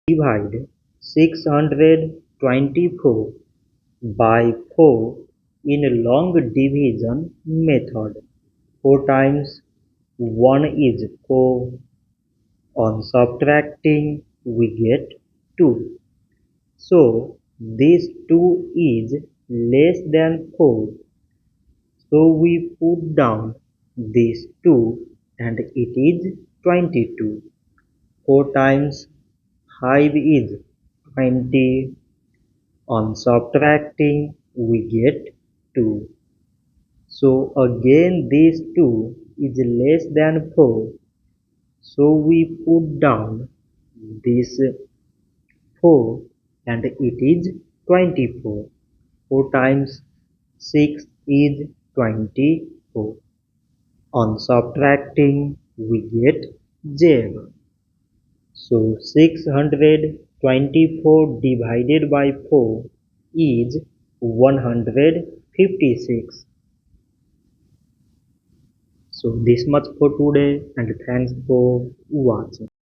Divide 624 by 4 in long division method. 4 times 1 is 4. On subtracting we get 2. So this 2 is less than 4. So we put down this 2 and it is 22. 4 times 5 is 20. On subtracting we get 2. So again this 2 is less than 4. So we put down this 4 and it is 24. 4 times 6 is 24. On subtracting we get 0. So 624 divided by 4 is 156. So this much for today and thanks for watching.